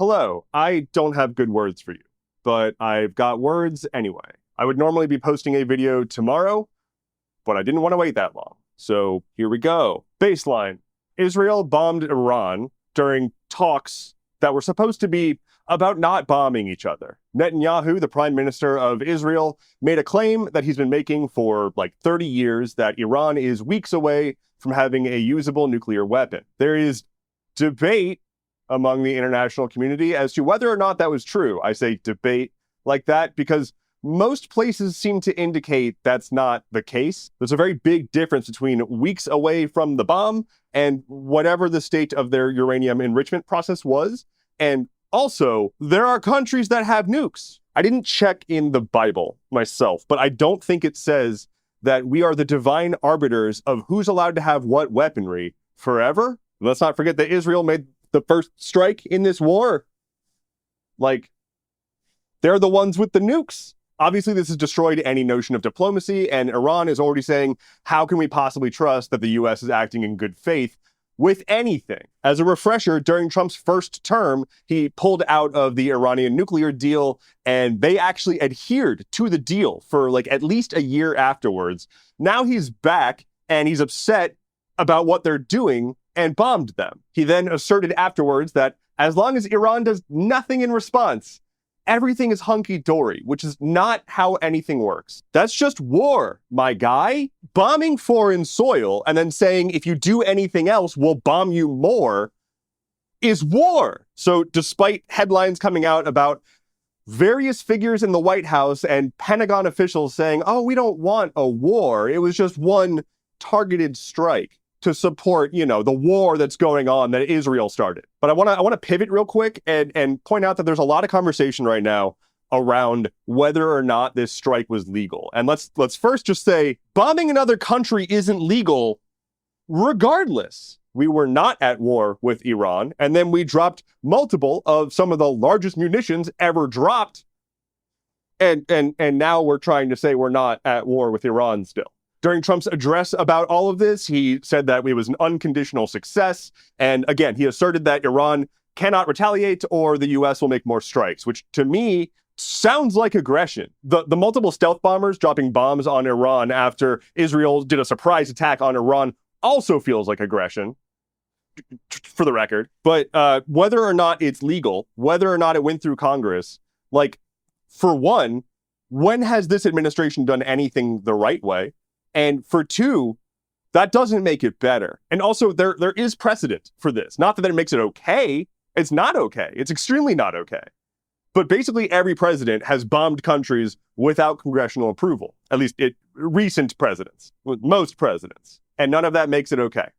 Hello, I don't have good words for you, but I've got words anyway. I would normally be posting a video tomorrow, but I didn't want to wait that long. So here we go. Baseline. Israel bombed Iran during talks that were supposed to be about not bombing each other. Netanyahu, the prime minister of Israel, made a claim that he's been making for like 30 years that Iran is weeks away from having a usable nuclear weapon. There is debate among the international community as to whether or not that was true. I say debate like that because most places seem to indicate that's not the case. There's a very big difference between weeks away from the bomb and whatever the state of their uranium enrichment process was. And also, there are countries that have nukes. I didn't check in the Bible myself, but I don't think it says that we are the divine arbiters of who's allowed to have what weaponry forever. Let's not forget that Israel made the first strike in this war. Like, they're the ones with the nukes. Obviously, this has destroyed any notion of diplomacy, and Iran is already saying, how can we possibly trust that the US is acting in good faith with anything? As a refresher, during Trump's first term, he pulled out of the Iranian nuclear deal, and they actually adhered to the deal for like at least a year afterwards. Now he's back, and he's upset about what they're doing and bombed them. He then asserted afterwards that as long as Iran does nothing in response, everything is hunky-dory, which is not how anything works. That's just war, my guy. Bombing foreign soil and then saying, if you do anything else, we'll bomb you more, is war. So despite headlines coming out about various figures in the White House and Pentagon officials saying, oh, we don't want a war, it was just one targeted strike to support, the war that's going on that Israel started. But I want to pivot real quick and point out that there's a lot of conversation right now around whether or not this strike was legal. And let's first just say bombing another country isn't legal regardless. We were not at war with Iran, and then we dropped multiple of some of the largest munitions ever dropped. And now we're trying to say we're not at war with Iran still. During Trump's address about all of this, he said that it was an unconditional success. And again, he asserted that Iran cannot retaliate or the US will make more strikes, which to me sounds like aggression. The multiple stealth bombers dropping bombs on Iran after Israel did a surprise attack on Iran also feels like aggression, for the record. But whether or not it's legal, whether or not it went through Congress, like, for one, when has this administration done anything the right way? And for two, that doesn't make it better. And also, there is precedent for this. Not that it makes it okay. It's not okay. It's extremely not okay. But basically, every president has bombed countries without congressional approval. At least recent presidents, most presidents. And none of that makes it okay.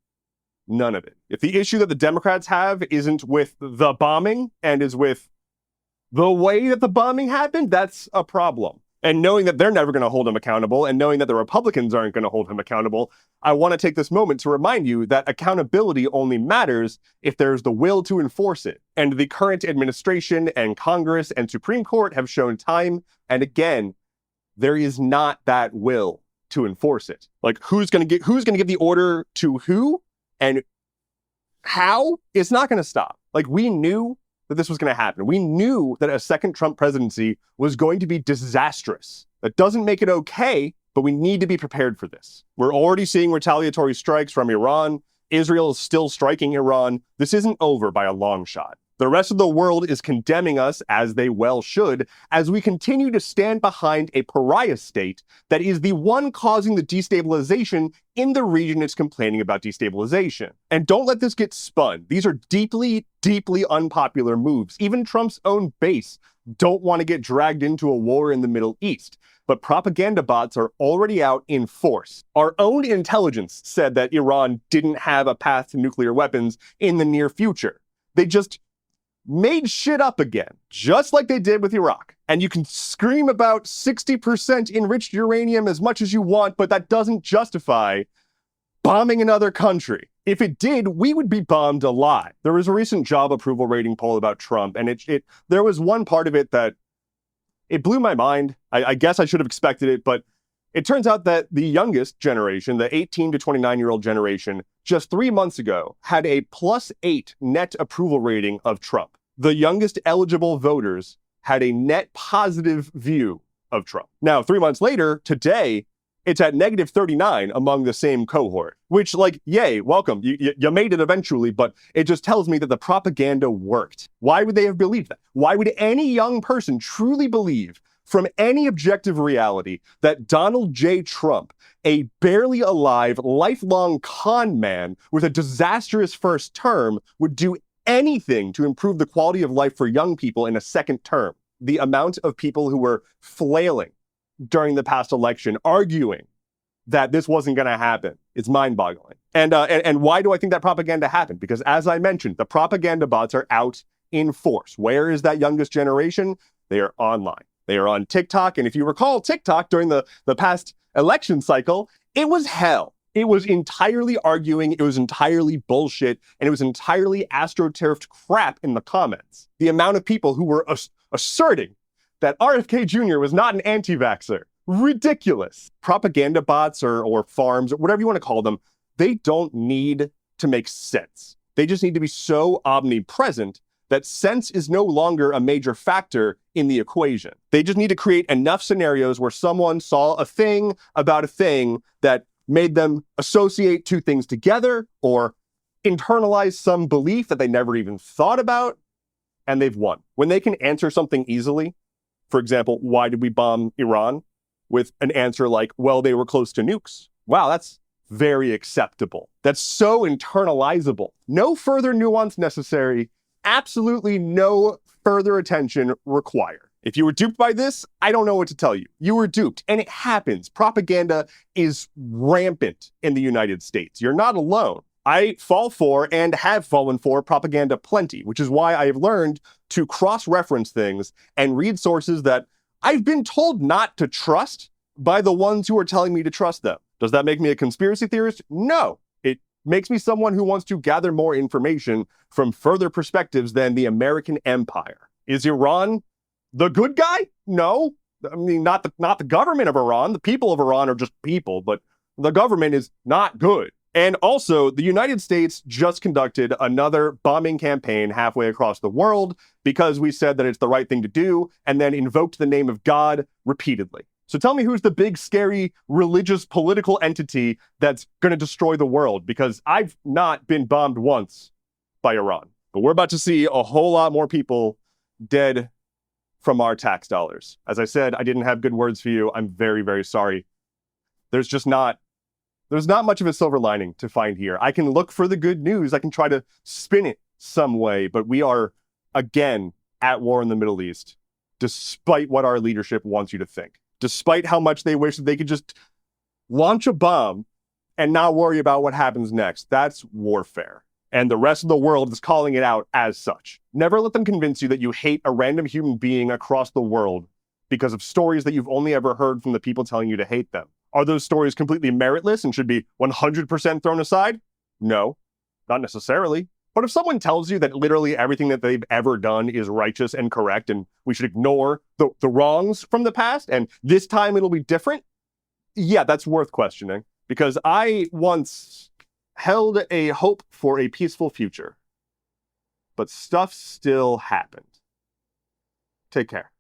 None of it. If the issue that the Democrats have isn't with the bombing and is with the way that the bombing happened, that's a problem. And knowing that they're never going to hold him accountable and knowing that the Republicans aren't going to hold him accountable, I want to take this moment to remind you that accountability only matters if there's the will to enforce it. And the current administration and Congress and Supreme Court have shown time and again, there is not that will to enforce it. Like, who's going to give the order to who and how? It's not going to stop. Like, we knew that this was going to happen. We knew that a second Trump presidency was going to be disastrous. That doesn't make it okay, but we need to be prepared for this. We're already seeing retaliatory strikes from Iran. Israel is still striking Iran. This isn't over by a long shot. The rest of the world is condemning us, as they well should, as we continue to stand behind a pariah state that is the one causing the destabilization in the region it's complaining about destabilization. And don't let this get spun. These are deeply, deeply unpopular moves. Even Trump's own base don't want to get dragged into a war in the Middle East. But propaganda bots are already out in force. Our own intelligence said that Iran didn't have a path to nuclear weapons in the near future. They just made shit up again, just like they did with Iraq. And you can scream about 60% enriched uranium as much as you want, but that doesn't justify bombing another country. If it did, we would be bombed alive. There was a recent job approval rating poll about Trump, and there was one part of it that it blew my mind. I guess I should have expected it, but it turns out that the youngest generation, the 18 to 29-year-old generation, just 3 months ago had a +8 net approval rating of Trump. the youngest eligible voters had a net positive view of Trump. Now, 3 months later, today, it's at -39 among the same cohort, which, like, yay, welcome. You made it eventually, but it just tells me that the propaganda worked. Why would they have believed that? Why would any young person truly believe, from any objective reality, that Donald J. Trump, a barely alive, lifelong con man with a disastrous first term, would do anything to improve the quality of life for young people in a second term? The amount of people who were flailing during the past election, arguing that this wasn't going to happen, is mind-boggling. And why do I think that propaganda happened? Because, as I mentioned, the propaganda bots are out in force. Where is that youngest generation? They are online. They are on TikTok. And if you recall TikTok during the past election cycle, it was hell. It was entirely arguing, it was entirely bullshit, and it was entirely astroturfed crap in the comments. The amount of people who were asserting that RFK Jr. was not an anti-vaxxer. Ridiculous. Propaganda bots or farms, or whatever you want to call them, they don't need to make sense. They just need to be so omnipresent that sense is no longer a major factor in the equation. They just need to create enough scenarios where someone saw a thing about a thing that made them associate two things together or internalize some belief that they never even thought about, and they've won. When they can answer something easily, for example, why did we bomb Iran? With an answer like, well, they were close to nukes. Wow, that's very acceptable. That's so internalizable. No further nuance necessary. Absolutely no further attention required. If you were duped by this, I don't know what to tell you. You were duped, and it happens. Propaganda is rampant in the United States. You're not alone. I fall for and have fallen for propaganda plenty, which is why I have learned to cross-reference things and read sources that I've been told not to trust by the ones who are telling me to trust them. Does that make me a conspiracy theorist? No. It makes me someone who wants to gather more information from further perspectives than the American empire. Is Iran the good guy? No. I mean, not the government of Iran. The people of Iran are just people, but the government is not good. And also, the United States just conducted another bombing campaign halfway across the world because we said that it's the right thing to do, and then invoked the name of God repeatedly. So tell me who's the big, scary, religious, political entity that's going to destroy the world, because I've not been bombed once by Iran. But we're about to see a whole lot more people dead from our tax dollars. As I said, I didn't have good words for you. I'm very, very sorry. There's not much of a silver lining to find here. I can look for the good news. I can try to spin it some way, but we are, again, at war in the Middle East, despite what our leadership wants you to think. Despite how much they wish that they could just launch a bomb and not worry about what happens next. That's warfare. And the rest of the world is calling it out as such. Never let them convince you that you hate a random human being across the world because of stories that you've only ever heard from the people telling you to hate them. Are those stories completely meritless and should be 100% thrown aside? No, not necessarily. But if someone tells you that literally everything that they've ever done is righteous and correct and we should ignore the wrongs from the past and this time it'll be different, yeah, that's worth questioning. Because I once held a hope for a peaceful future, but stuff still happened. Take care.